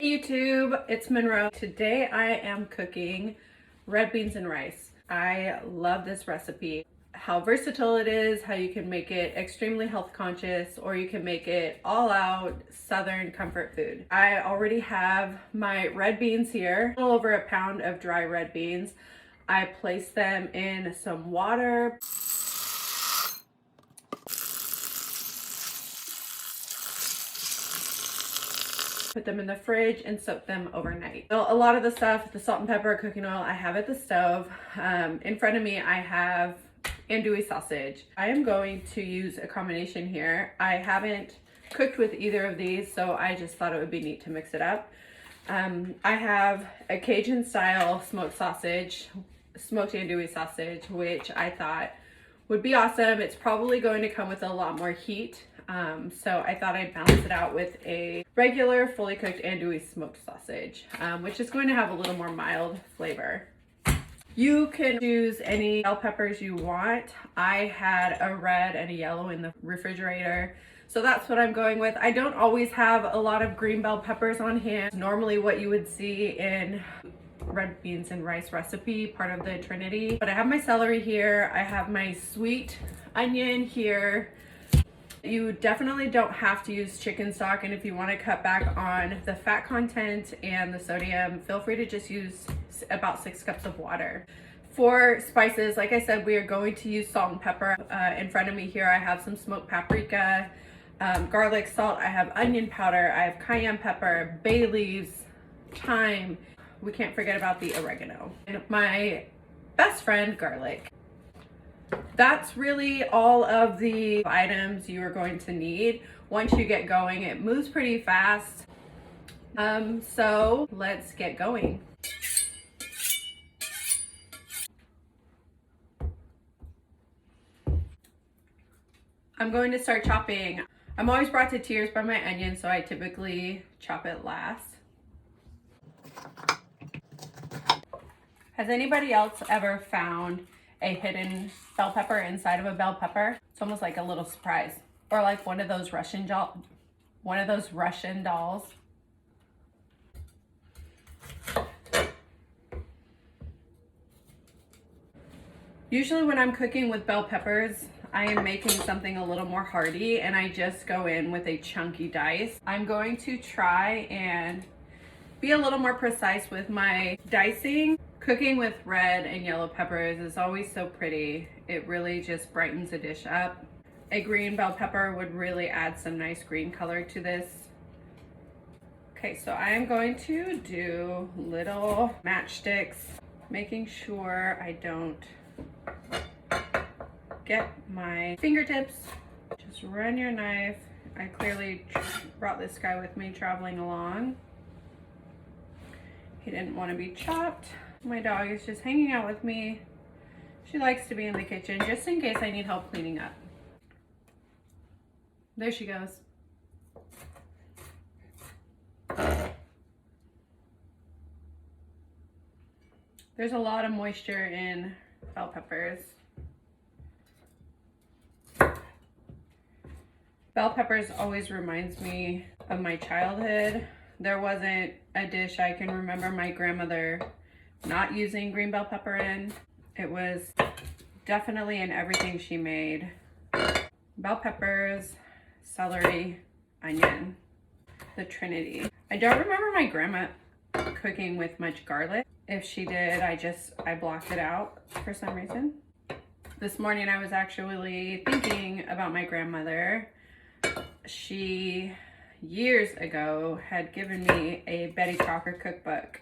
Hey YouTube, it's Monroe. Today I am cooking red beans and rice. I love this recipe. How versatile it is, how you can make it extremely health conscious, or you can make it all out Southern comfort food. I already have my red beans here, a little over a pound of dry red beans. I placed them in some water. Put them in the fridge and soak them overnight. So a lot of the stuff, the salt and pepper, cooking oil, I have at the stove. In front of me, I have andouille sausage. I am going to use a combination here. I haven't cooked with either of these, so I just thought it would be neat to mix it up. I have a Cajun style smoked sausage, smoked andouille sausage, which I thought would be awesome. It's probably going to come with a lot more heat. So I thought I'd balance it out with a regular fully cooked andouille smoked sausage, which is going to have a little more mild flavor. You can choose any bell peppers you want. I had a red and a yellow in the refrigerator, so that's what I'm going with. I don't always have a lot of green bell peppers on hand. Normally what you would see in red beans and rice recipe, part of the Trinity. But I have my celery here. I have my sweet onion here. You definitely don't have to use chicken stock, and if you want to cut back on the fat content and the sodium, feel free to just use about 6 cups of water. For spices, like I said, we are going to use salt and pepper. In front of me here I have some smoked paprika, garlic salt, I have onion powder, I have cayenne pepper, bay leaves, thyme. We can't forget about the oregano. And my best friend, garlic. That's really all of the items you are going to need. Once you get going, it moves pretty fast. So let's get going. I'm going to start chopping. I'm always brought to tears by my onion, so I typically chop it last. Has anybody else ever found a hidden bell pepper inside of a bell pepper? It's almost like a little surprise, or like one of those Russian dolls. Usually when I'm cooking with bell peppers, I am making something a little more hearty, and I just go in with a chunky dice. I'm going to try and be a little more precise with my dicing. Cooking with red and yellow peppers is always so pretty. It really just brightens a dish up. A green bell pepper would really add some nice green color to this. Okay, so I am going to do little matchsticks, making sure I don't get my fingertips. Just run your knife. I clearly brought this guy with me traveling along. He didn't want to be chopped. My dog is just hanging out with me. She likes to be in the kitchen just in case I need help cleaning up. There she goes. There's a lot of moisture in bell peppers. Bell peppers always reminds me of my childhood. There wasn't a dish I can remember my grandmother not using green bell pepper in. It was definitely in everything she made. Bell peppers, celery, onion, the Trinity. I don't remember my grandma cooking with much garlic. If she did, I blocked it out for some reason. This morning I was actually thinking about my grandmother. She, years ago, had given me a Betty Crocker cookbook,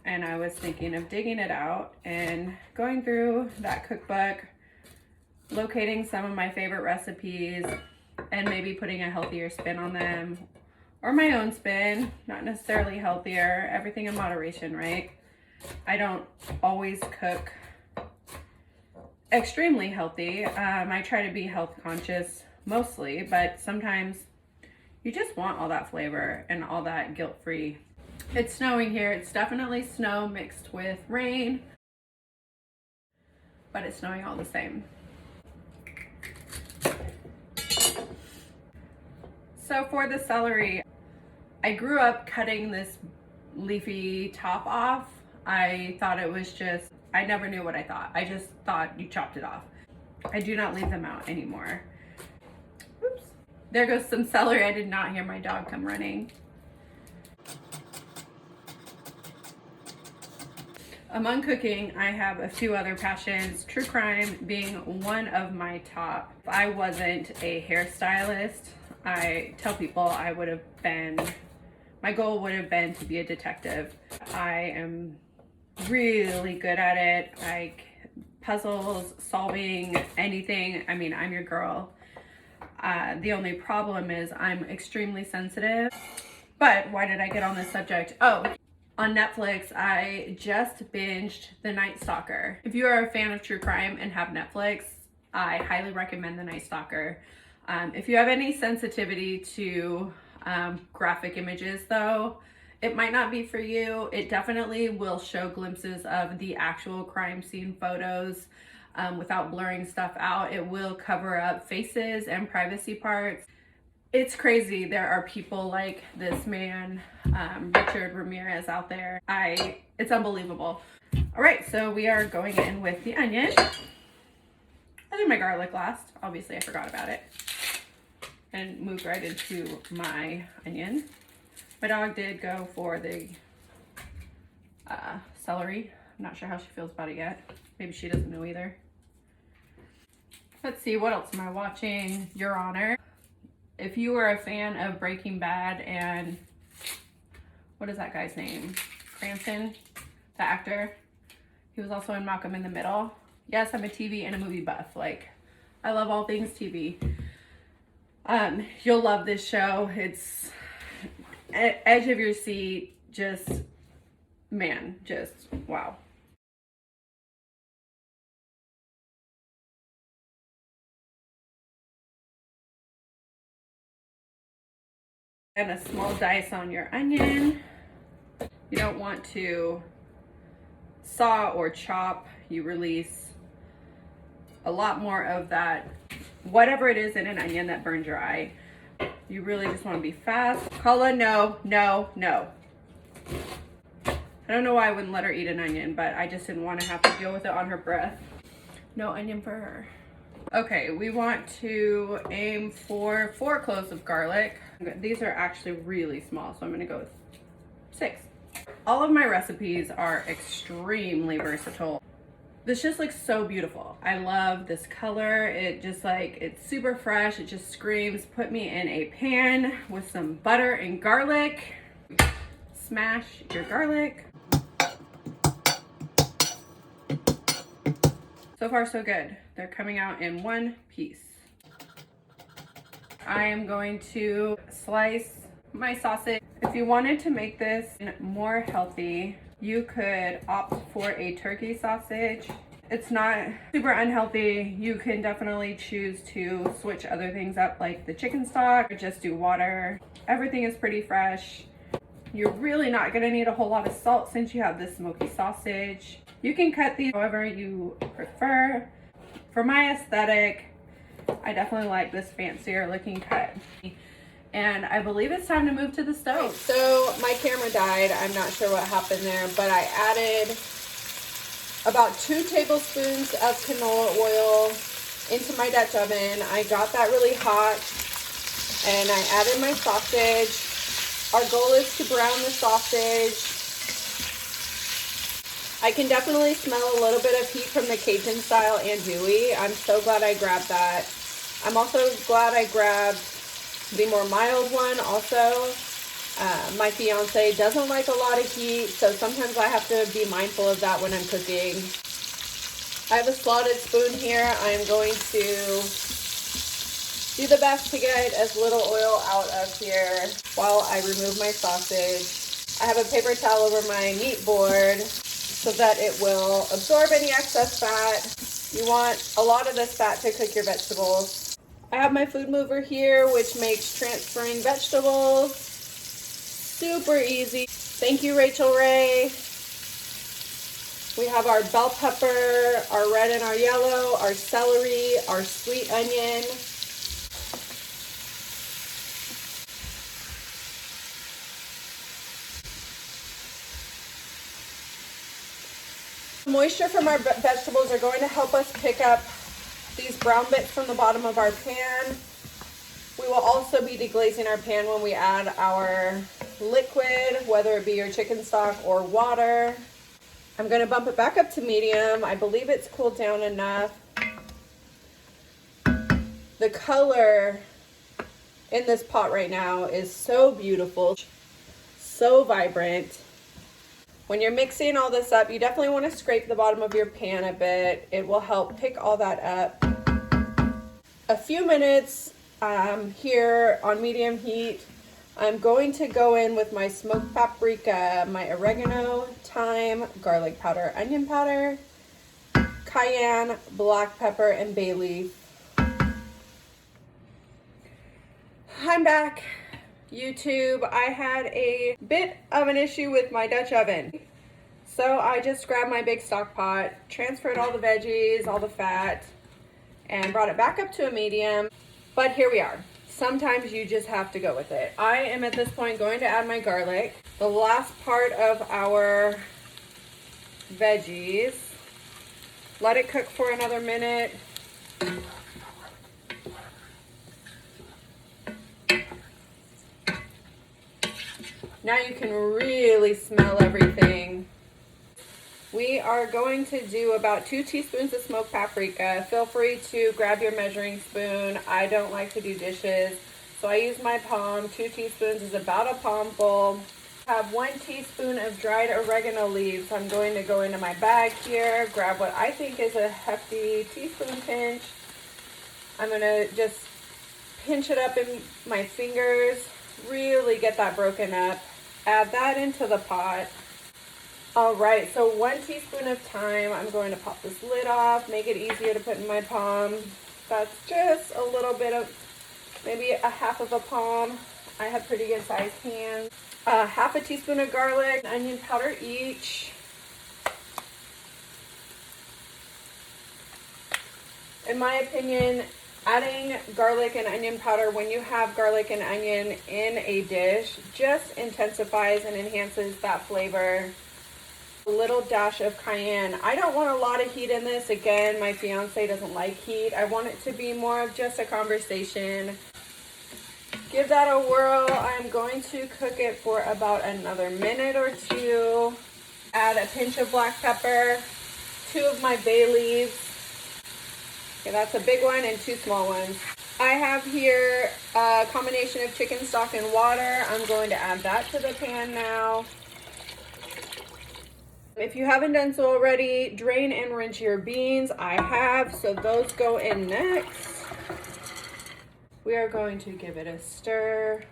and I was thinking of digging it out and going through that cookbook, locating some of my favorite recipes, and maybe putting a healthier spin on them, or my own spin, not necessarily healthier, everything in moderation, right? I don't always cook extremely healthy. I try to be health conscious mostly, but sometimes you just want all that flavor and all that guilt-free. It's snowing here. It's definitely snow mixed with rain, but it's snowing all the same. So for the celery, I grew up cutting this leafy top off. I thought it was just, I never knew what I thought. I just thought you chopped it off. I do not leave them out anymore. Oops. There goes some celery. I did not hear my dog come running. Among cooking, I have a few other passions, true crime being one of my top. If I wasn't a hairstylist, I tell people I would have been, my goal would have been to be a detective. I am really good at it. Puzzles, solving anything. I mean, I'm your girl. The only problem is I'm extremely sensitive. But why did I get on this subject? Oh, on Netflix, I just binged The Night Stalker. If you are a fan of true crime and have Netflix, I highly recommend The Night Stalker. If you have any sensitivity to graphic images though, it might not be for you. It definitely will show glimpses of the actual crime scene photos without blurring stuff out. It will cover up faces and privacy parts. It's crazy. There are people like this man, Richard Ramirez out there. It's unbelievable. All right, so we are going in with the onion. I did my garlic last. Obviously, I forgot about it. And moved right into my onion. My dog did go for the celery. I'm not sure how she feels about it yet. Maybe she doesn't know either. Let's see, what else am I watching? Your Honor. If you were a fan of Breaking Bad and what is that guy's name? Cranston, the actor. He was also in Malcolm in the Middle. Yes, I'm a TV and a movie buff. Like, I love all things TV. You'll love this show. It's edge of your seat. Just, man, just wow. And a small dice on your onion. You don't want to saw or chop. You release a lot more of that, whatever it is in an onion that burns your eye. You really just want to be fast. Carla, no, no, no. I don't know why I wouldn't let her eat an onion, but I just didn't want to have to deal with it on her breath. No onion for her. Okay, we want to aim for 4 cloves of garlic. These are actually really small, so I'm gonna go with 6. All of my recipes are extremely versatile. This just looks so beautiful. I love this color. It just like, it's super fresh. It just screams, put me in a pan with some butter and garlic. Smash your garlic. So far, so good. They're coming out in one piece. I am going to slice my sausage. If you wanted to make this more healthy, you could opt for a turkey sausage. It's not super unhealthy. You can definitely choose to switch other things up like the chicken stock or just do water. Everything is pretty fresh. You're really not gonna need a whole lot of salt since you have this smoky sausage. You can cut these however you prefer. For my aesthetic, I definitely like this fancier looking cut. And I believe it's time to move to the stove. So my camera died. I'm not sure what happened there, but I added about 2 tablespoons of canola oil into my Dutch oven. I got that really hot and I added my sausage. Our goal is to brown the sausage. I can definitely smell a little bit of heat from the Cajun style andouille. I'm so glad I grabbed that. I'm also glad I grabbed the more mild one also. My fiance doesn't like a lot of heat, so sometimes I have to be mindful of that when I'm cooking. I have a slotted spoon here. I'm going to do the best to get as little oil out of here while I remove my sausage. I have a paper towel over my meat board so that it will absorb any excess fat. You want a lot of this fat to cook your vegetables. I have my food mover here, which makes transferring vegetables super easy. Thank you, Rachel Ray. We have our bell pepper, our red and our yellow, our celery, our sweet onion. Moisture from our vegetables are going to help us pick up these brown bits from the bottom of our pan. We will also be deglazing our pan when we add our liquid, whether it be your chicken stock or water. I'm going to bump it back up to medium. I believe it's cooled down enough. The color in this pot right now is so beautiful, so vibrant. When you're mixing all this up, you definitely want to scrape the bottom of your pan a bit. It will help pick all that up. A few minutes here on medium heat. I'm going to go in with my smoked paprika, my oregano, thyme, garlic powder, onion powder, cayenne, black pepper, and bay leaf. I'm back, YouTube. I had a bit of an issue with my Dutch oven. So I just grabbed my big stock pot, transferred all the veggies, all the fat, and brought it back up to a medium. But here we are. Sometimes you just have to go with it. I am at this point going to add my garlic, the last part of our veggies. Let it cook for another minute. Now you can really smell everything. We are going to do about 2 teaspoons of smoked paprika. Feel free to grab your measuring spoon. I don't like to do dishes, so I use my palm. 2 teaspoons is about a palmful. I have 1 teaspoon of dried oregano leaves. I'm going to go into my bag here, grab what I think is a hefty teaspoon pinch. I'm going to just pinch it up in my fingers, really get that broken up. Add that into the pot. All right, so 1 teaspoon of thyme. I'm going to pop this lid off, make it easier to put in my palm. That's just a little bit of, maybe a half of a palm. I have pretty good sized hands. Half a teaspoon of garlic, onion powder each. In my opinion, adding garlic and onion powder when you have garlic and onion in a dish just intensifies and enhances that flavor. A little dash of cayenne. I don't want a lot of heat in this. Again, my fiance doesn't like heat. I want it to be more of just a conversation. Give that a whirl. I'm going to cook it for about another minute or 2. Add a pinch of black pepper, 2 of my bay leaves. Okay, that's a big one and 2 small ones. I have here a combination of chicken stock and water. I'm going to add that to the pan now. If you haven't done so already, drain and rinse your beans. I have, so those go in next. We are going to give it a stir.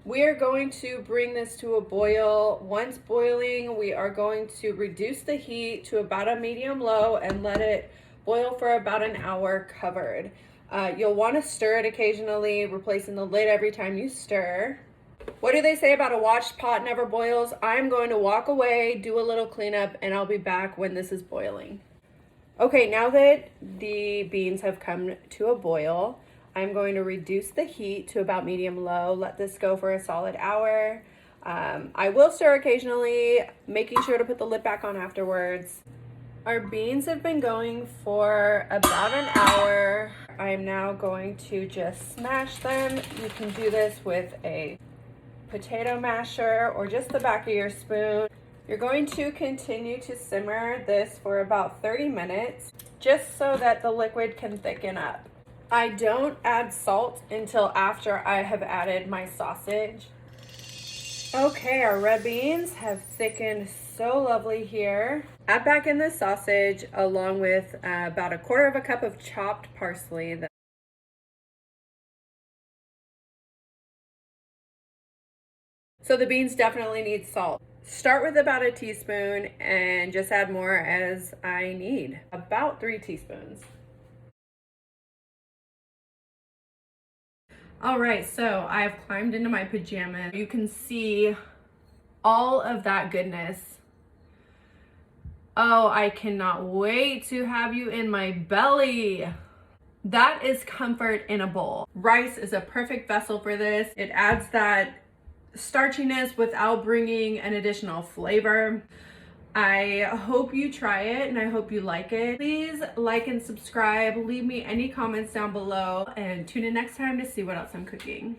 We are going to bring this to a boil. Once boiling, we are going to reduce the heat to about a medium low and let it boil for about an hour covered. You'll want to stir it occasionally, replacing the lid every time you stir. What do they say about a watched pot never boils? I'm going to walk away, do a little cleanup, and I'll be back when this is boiling. Okay, now that the beans have come to a boil, I'm going to reduce the heat to about medium low. Let this go for a solid hour. I will stir occasionally, making sure to put the lid back on afterwards. Our beans have been going for about an hour. I am now going to just smash them. You can do this with a potato masher or just the back of your spoon. You're going to continue to simmer this for about 30 minutes just so that the liquid can thicken up. I don't add salt until after I have added my sausage. Okay, our red beans have thickened so lovely here. Add back in the sausage along with about 1/4 cup of chopped parsley. So the beans definitely need salt. Start with about a teaspoon and just add more as I need. About 3 teaspoons. All right, so I've climbed into my pajamas. You can see all of that goodness. Oh, I cannot wait to have you in my belly. That is comfort in a bowl. Rice is a perfect vessel for this. It adds that starchiness without bringing an additional flavor. I hope you try it and I hope you like it. Please like and subscribe. Leave me any comments down below and tune in next time to see what else I'm cooking.